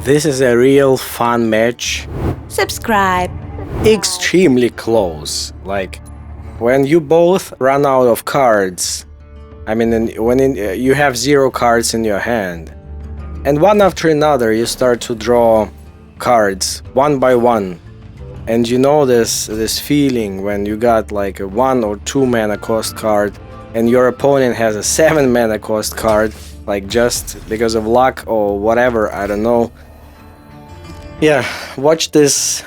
This is a real fun match. Subscribe. Extremely close. Like, when you both run out of cards, you have 0 cards in your hand, and one after another you start to draw cards one by one, and you know this feeling when you got like a 1 or 2 mana cost card and your opponent has a 7 mana cost card, like just because of luck or whatever, I don't know. Yeah, watch this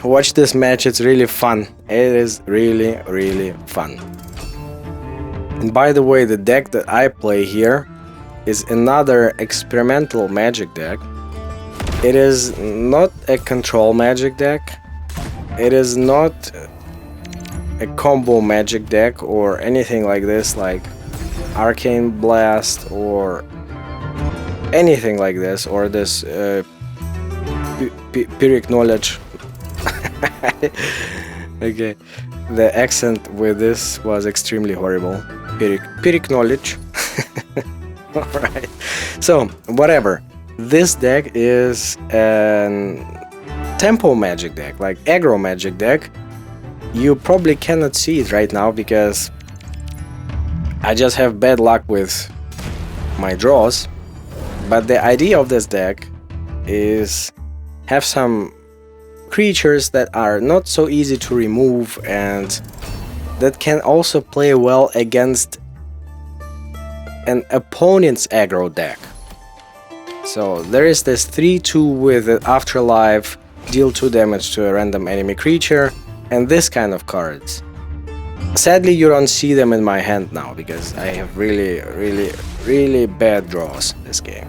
match, it's really fun. It is really fun. And by the way, the deck that I play here is another experimental magic deck. It is not a control magic deck. It is not a combo magic deck or anything like this, like Arcane Blast or anything like this, or this Pyrrhic Knowledge. Okay, the accent with this was extremely horrible. Pyrrhic Knowledge. Alright, so whatever. This deck is a tempo magic deck, like aggro magic deck. You probably cannot see it right now because I just have bad luck with my draws. But the idea of this deck is have some creatures that are not so easy to remove and that can also play well against an opponent's aggro deck. So there is this 3/2 with Afterlife, deal 2 damage to a random enemy creature, and this kind of cards. Sadly, you don't see them in my hand now because I have really bad draws this game.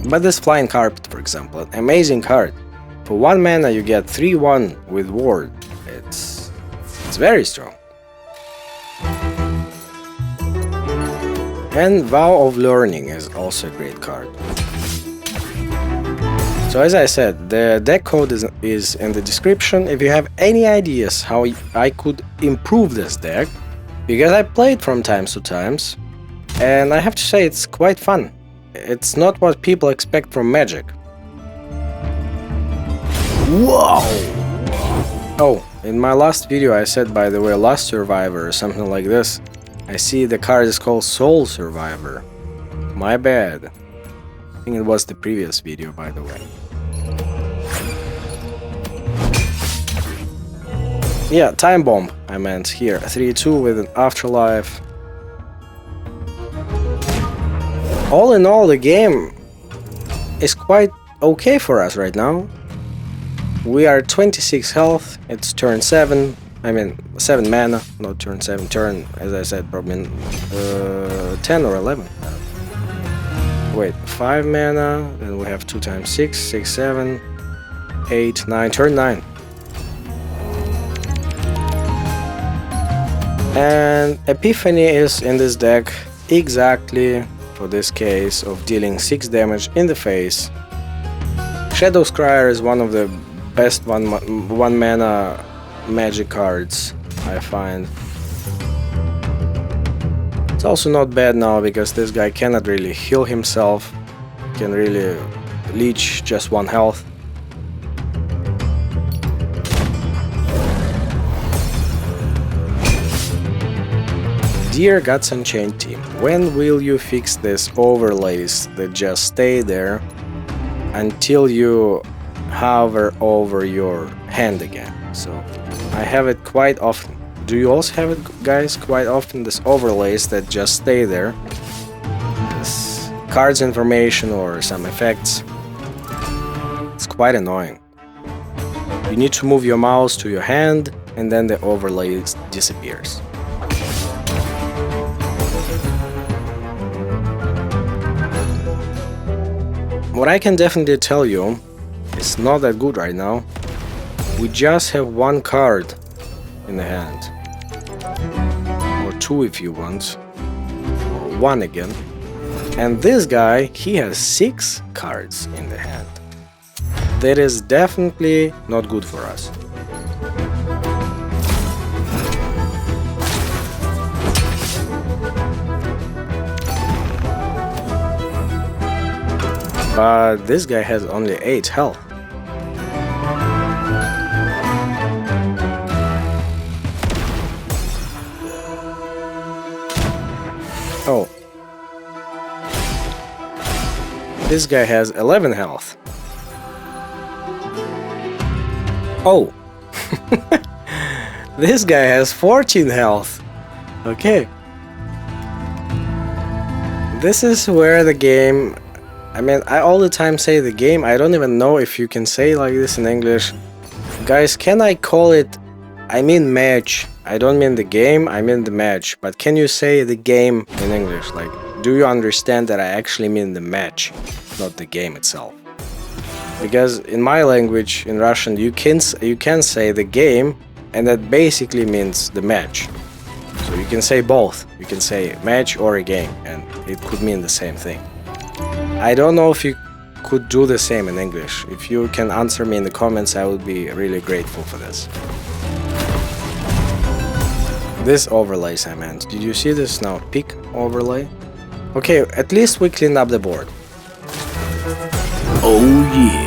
But this Flying Carpet, for example, an amazing card. For 1 mana you get 3/1 with Ward. It's very strong. And Vow of Learning is also a great card. So as I said, the deck code is in the description. If you have any ideas how I could improve this deck, because I play it from times to times, and I have to say it's quite fun. It's not what people expect from Magic. Whoa! Oh, in my last video I said, by the way, Last Survivor or something like this. I see the card is called Soul Survivor. My bad. I think it was the previous video, by the way. Yeah, Time Bomb I meant here. 3/2 with an Afterlife. All in all, the game is quite okay for us right now. We are 26 health, it's turn 7, 7 mana, not turn 7, turn, as I said, probably 10 or 11. Wait, 5 mana, then we have 2 times 6, 6, 7, 8, 9, turn 9. And Epiphany is in this deck exactly for this case of dealing 6 damage in the face. Shadow Scryer is one of the best one mana magic cards, I find. It's also not bad now because this guy cannot really heal himself, can really leech just 1 health. Dear Gods Unchained team, when will you fix these overlays that just stay there until you hover over your hand again? So I have it quite often. Do you also have it, guys, quite often, these overlays that just stay there? This cards information or some effects. It's quite annoying. You need to move your mouse to your hand and then the overlay disappears. What I can definitely tell you, it's not that good right now. We just have 1 card in the hand. Or 2 if you want. Or 1 again. And this guy, he has 6 cards in the hand. That is definitely not good for us. But this guy has only 8 health. Oh. This guy has 11 health. Oh. This guy has 14 health. Okay. This is where the game... I mean, I all the time say the game. I don't even know if you can say like this in English. Guys, can I call it... I mean match. I don't mean the game, I mean the match. But can you say the game in English? Like, do you understand that I actually mean the match, not the game itself? Because in my language, in Russian, you can say the game, and that basically means the match. So you can say both. You can say match or a game, and it could mean the same thing. I don't know if you could do the same in English. If you can answer me in the comments, I would be really grateful for this. This overlays I meant. Did you see this now? Peak overlay? Okay, at least we cleaned up the board. Oh yeah.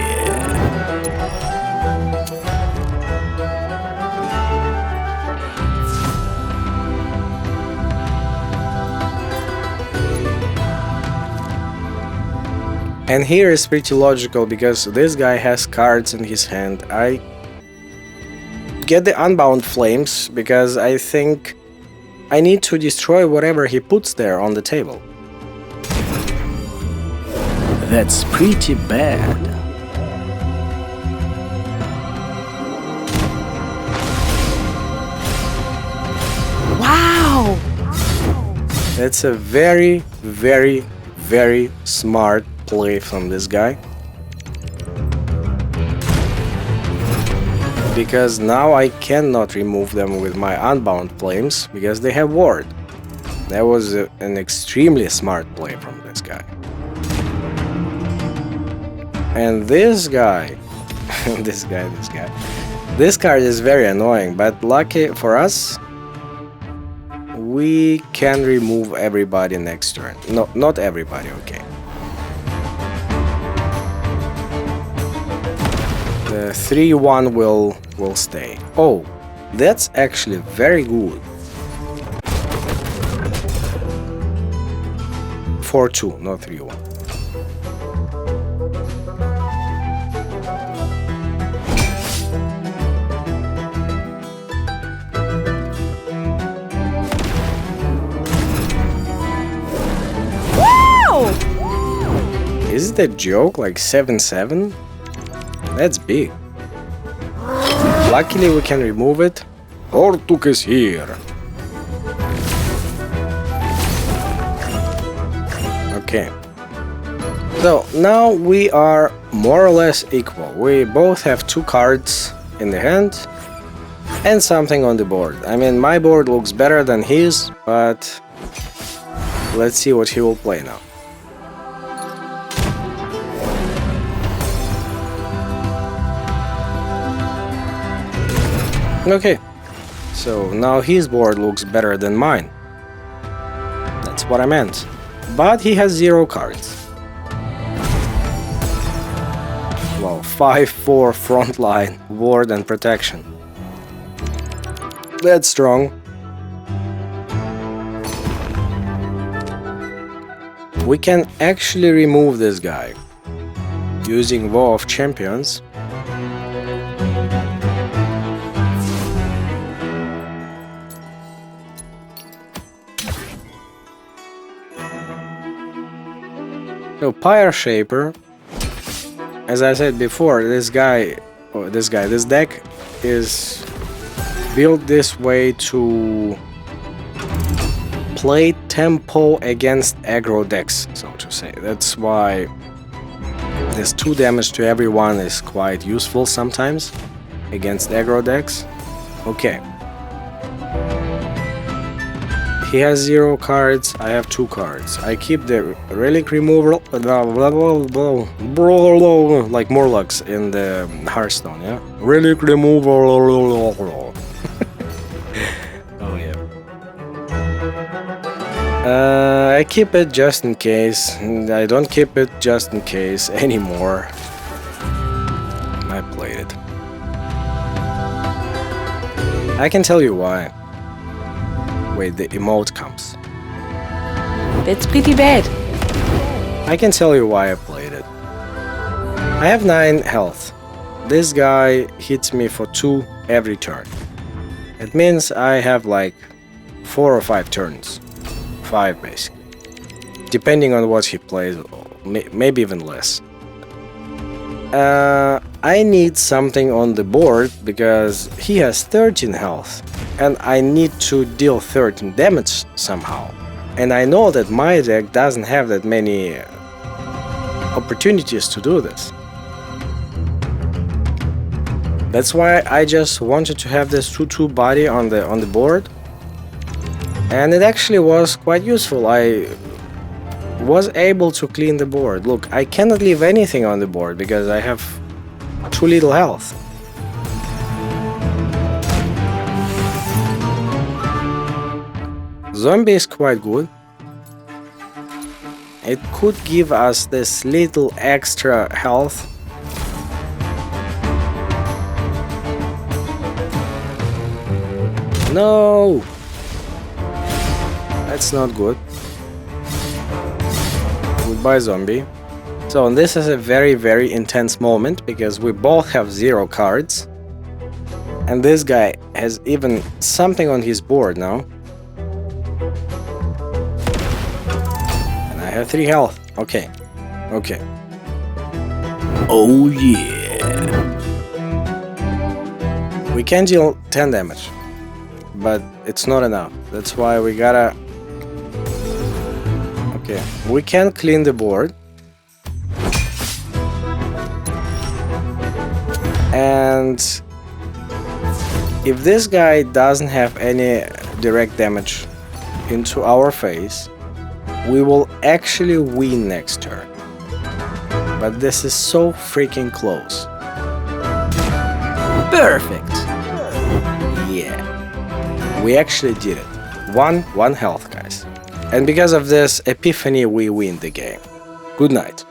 And here is pretty logical because this guy has cards in his hand. I get the unbound flames because I think I need to destroy whatever he puts there on the table. That's pretty bad. Wow! That's a very, very, very smart play from this guy. Because now I cannot remove them with my unbound flames because they have ward. That was an extremely smart play from this guy. And this guy, this card is very annoying, but lucky for us, we can remove everybody next turn. No, not everybody, okay. The 3-1 will stay. Oh, that's actually very good. 4-2, not 3-1. Wow! Is it a joke? Like 7-7? That's big. Luckily we can remove it. Hortuk is here. Okay. So now we are more or less equal. We both have 2 cards in the hand and something on the board. I mean, my board looks better than his, but let's see what he will play now. Okay, so now his board looks better than mine. That's what I meant. But he has 0 cards. Well, 5-4 frontline, ward and protection. That's strong. We can actually remove this guy using Vow of Champions. So Pyre Shaper, as I said before, this deck is built this way to play tempo against aggro decks, so to say. That's why this 2 damage to everyone is quite useful sometimes against aggro decks. Okay. He has 0 cards, I have 2 cards. I keep the relic removal, like Morlocks in the Hearthstone, yeah? Relic removal. Oh yeah. I keep it just in case. I don't keep it just in case anymore. I played it. I can tell you why. Wait, the emote comes. That's pretty bad. I can tell you why I played it. I have 9 health. This guy hits me for 2 every turn. It means I have like 4 or 5 turns. 5 basically. Depending on what he plays, maybe even less. I need something on the board because he has 13 health and I need to deal 13 damage somehow. And I know that my deck doesn't have that many opportunities to do this. That's why I just wanted to have this 2/2 body on the board. And it actually was quite useful. I was able to clean the board. Look, I cannot leave anything on the board because I have too little health. Zombie is quite good. It could give us this little extra health. No! That's not good. Goodbye, zombie. So this is a very intense moment because we both have 0 cards. And this guy has even something on his board now. And I have 3 health. Okay. Okay. Oh yeah. We can deal 10 damage. But it's not enough. That's why we gotta... Okay, we can clean the board. And if this guy doesn't have any direct damage into our face, we will actually win next turn. But this is so freaking close. Perfect. Yeah. We actually did it. One health, guys. And because of this epiphany, we win the game. Good night.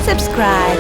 Subscribe.